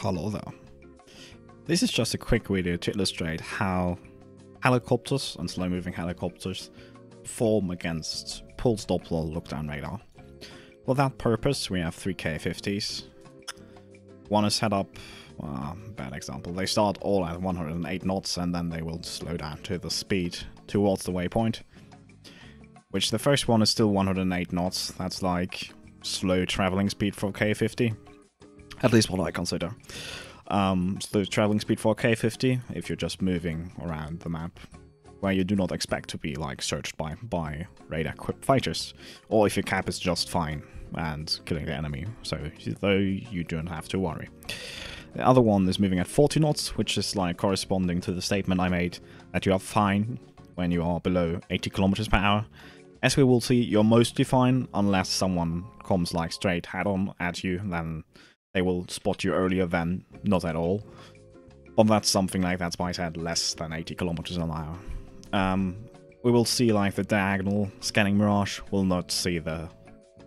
Hello there. This is just a quick video to illustrate how helicopters and slow-moving helicopters perform against pulse Doppler look-down radar. For that purpose, we have three K-50s. One is set up, bad example, they start all at 108 knots and then they will slow down to the speed towards the waypoint. Which the first one is still 108 knots, that's like slow traveling speed for K-50. At least what I consider. Slow traveling speed for K-50, if you're just moving around the map, where you do not expect to be like searched by radar-equipped fighters, or if your cap is just fine and killing the enemy, so though you don't have to worry. The other one is moving at 40 knots, which is like corresponding to the statement I made that you are fine when you are below 80 kilometers per hour. As we will see, you're mostly fine unless someone comes like straight head-on at you, then they will spot you earlier than not at all. But that's something like that's why I said less than 80 kilometers an hour. We will see like the diagonal scanning mirage will not see the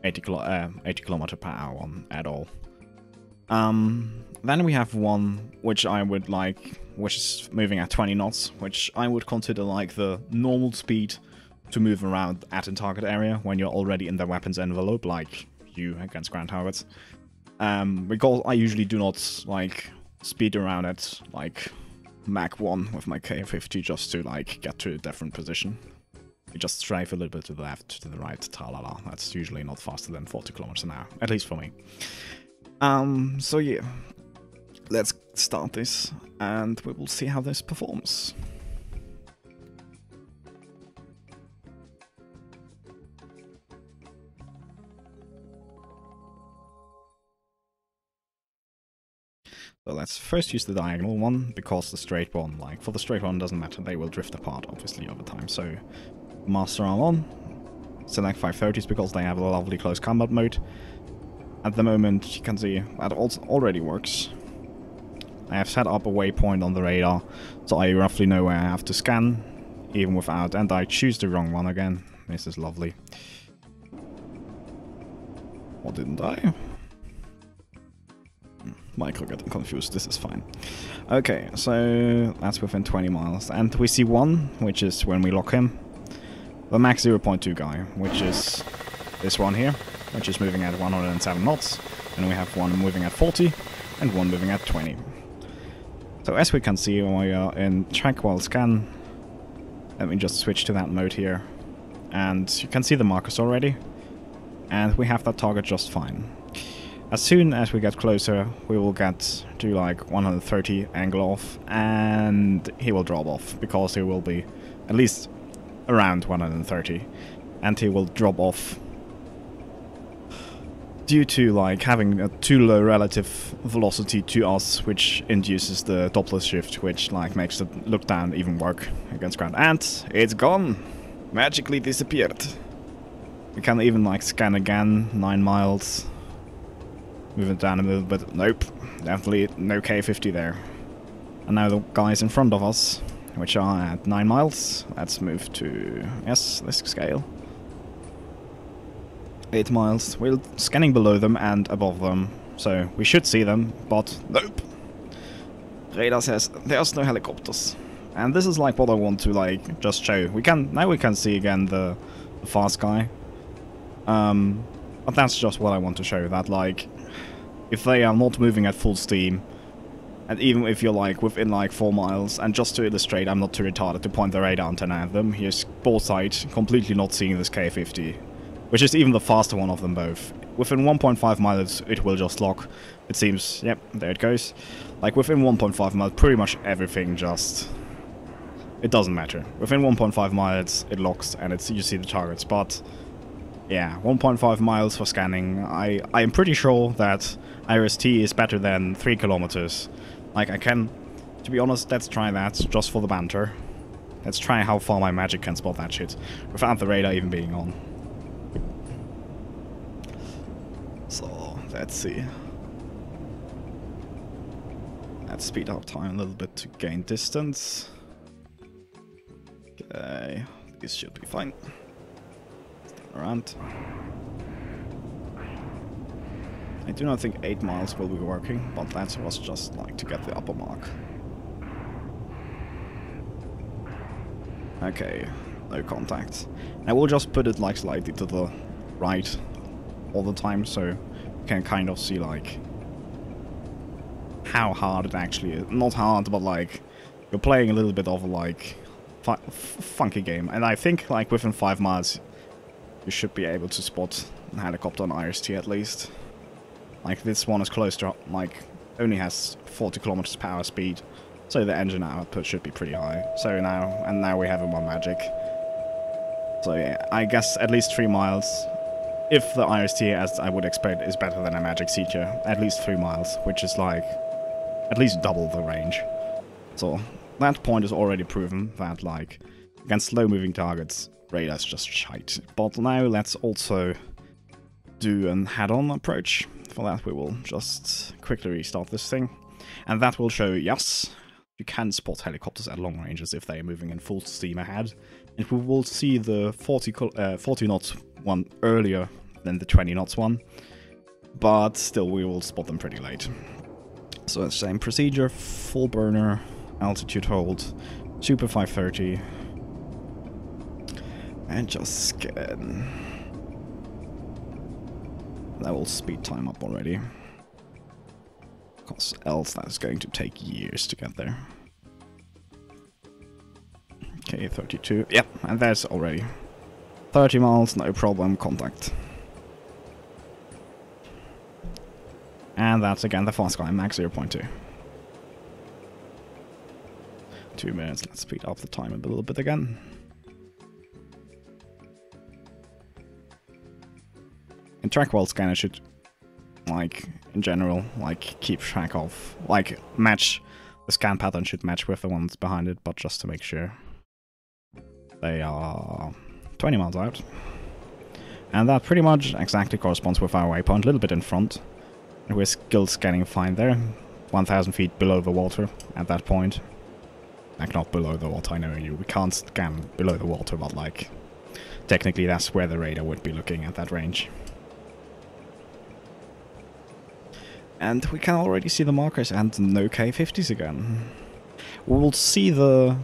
80 kilometer per hour one at all. Then we have one which I would like, which is moving at 20 knots, which I would consider like the normal speed to move around at a target area when you're already in the weapons envelope, like you against ground targets. Because I usually do not like speed around at like Mach 1 with my K-50 just to like get to a different position. You just strafe a little bit to the left, to the right, ta-la-la. That's usually not faster than 40 kilometers an hour, at least for me. So yeah, let's start this and we will see how this performs. So let's first use the diagonal one, because the straight one, like, for the straight one doesn't matter, they will drift apart, obviously, over time. So, master arm on, select 530s because they have a lovely close combat mode. At the moment, you can see that already works. I have set up a waypoint on the radar, so I roughly know where I have to scan, even without, and I choose the wrong one again. This is lovely. Or didn't I? Michael getting confused, this is fine. Okay, so that's within 20 miles. And we see one, which is when we lock him. The max 0.2 guy, which is this one here, which is moving at 107 knots. And we have one moving at 40 and one moving at 20. So as we can see, we are in track while scan. Let me just switch to that mode here. And you can see the markers already. And we have that target just fine. As soon as we get closer, we will get to like 130 angle off, and he will drop off, because he will be at least around 130, and he will drop off due to like having a too low relative velocity to us, which induces the Doppler shift, which like makes the look down even work against ground. And it's gone! Magically disappeared. We can even like scan again, 9 miles. Move it down a little bit. Nope. Definitely no K-50 there. And now the guys in front of us, which are at 9 miles. Let's move to, yes, this scale. 8 miles. We're scanning below them and above them. So we should see them, but nope. Radar says there's no helicopters. And this is like what I want to like just show. Now we can see again the fast guy. But that's just what I want to show, that like, if they are not moving at full steam, and even if you're like within like 4 miles, and just to illustrate, I'm not too retarded to point the radar antenna at them, here's both sides completely not seeing this K-50, which is even the faster one of them both. Within 1.5 miles, it will just lock. It seems, yep, there it goes. Like within 1.5 miles, pretty much everything just, it doesn't matter. Within 1.5 miles, it locks, and you see the targets, but yeah, 1.5 miles for scanning. I'm pretty sure that IRST is better than 3 kilometers. Like, I can, to be honest, let's try that, just for the banter. Let's try how far my magic can spot that shit, without the radar even being on. So, let's see. Let's speed up time a little bit to gain distance. Okay, this should be fine. Around. I do not think 8 miles will be working, but that was just like to get the upper mark. Okay, no contact. I will just put it like slightly to the right all the time, so you can kind of see like how hard it actually is. Not hard, but like you're playing a little bit of a like funky game. And I think like within 5 miles you should be able to spot a helicopter on IRST at least. Like this one is close to like only has 40 kilometers per hour speed. So the engine output should be pretty high. So now we have a one magic. So yeah, I guess at least 3 miles. If the IRST, as I would expect, is better than a magic seeker, at least 3 miles, which is like at least double the range. So that point is already proven that like against slow moving targets, radar's just shite. But now let's also do an head-on approach. For that we will just quickly restart this thing. And that will show, yes, you can spot helicopters at long ranges if they are moving in full steam ahead. And we will see the 40 knots one earlier than the 20 knots one. But still, we will spot them pretty late. So same procedure, full burner, altitude hold, super 530. And just scan. That will speed time up already. Because else that's going to take years to get there. Okay, 32. Yep, and there's already 30 miles, no problem, contact. And that's again the fast guy, max 0.2. 2 minutes, let's speed up the time a little bit again. And track well scanner should, like, in general, like, keep track of, like, match, the scan pattern should match with the ones behind it, but just to make sure. They are 20 miles out. And that pretty much exactly corresponds with our waypoint, a little bit in front. And we're still scanning fine there, 1,000 feet below the water at that point. Like, not below the water, I know we can't scan below the water, but, like, technically that's where the radar would be looking at that range. And we can already see the markers and no K50s again. We will see the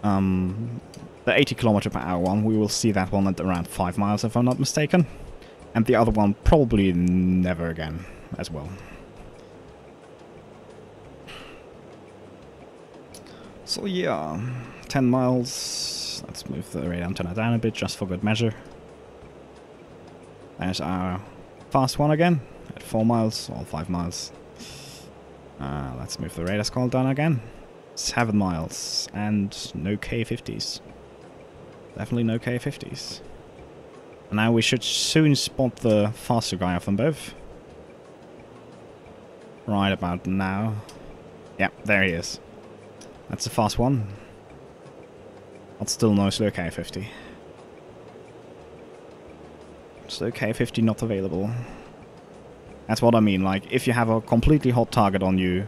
80 km per hour one. We will see that one at around 5 miles if I'm not mistaken. And the other one probably never again as well. So yeah, 10 miles. Let's move the radar antenna down a bit just for good measure. There's our fast one again. At 4 miles or 5 miles. Let's move the radar scroll down again. 7 miles and no K50s. Definitely no K50s. And now we should soon spot the faster guy of them both. Right about now. Yep, there he is. That's the fast one. But still no slow K50. Slow K50 not available. That's what I mean, like, if you have a completely hot target on you,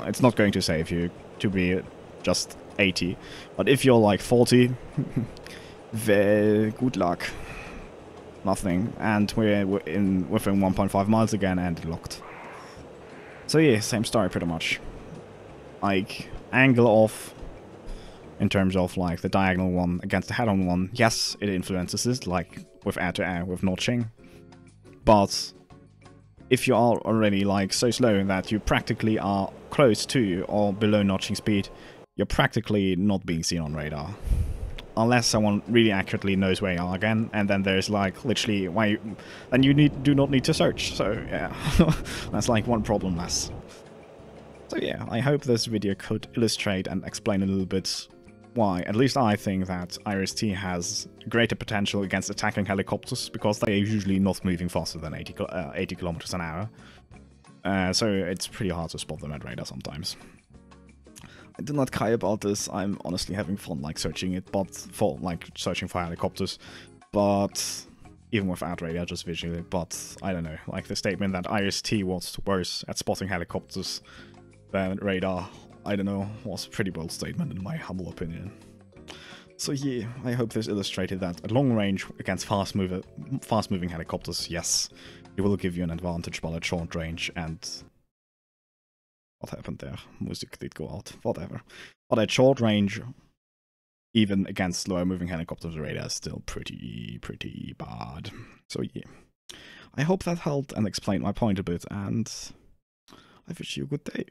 it's not going to save you to be just 80. But if you're like 40, well, good luck. Nothing. And we're within 1.5 miles again and locked. So yeah, same story pretty much. Like, angle off in terms of like the diagonal one against the head-on one. Yes, it influences it, like with air-to-air, with notching. But if you are already like so slow that you practically are close to or below notching speed, you're practically not being seen on radar. Unless someone really accurately knows where you are again, and then there's like literally then you do not need to search. So yeah, that's like one problem less. So yeah, I hope this video could illustrate and explain a little bit why, at least I think that IRST has greater potential against attacking helicopters, because they are usually not moving faster than 80 kilometers an hour. So it's pretty hard to spot them at radar sometimes. I do not care about this. I'm honestly having fun like searching it, but for like searching for helicopters, but even without radar, just visually. But I don't know, like the statement that IRST was worse at spotting helicopters than radar, I don't know, was a pretty bold statement in my humble opinion. So yeah, I hope this illustrated that at long range against fast moving helicopters, yes, it will give you an advantage while at short range, and what happened there? Music did go out. Whatever. But at short range, even against slower moving helicopters, the radar is still pretty bad. So yeah. I hope that helped and explained my point a bit, and I wish you a good day.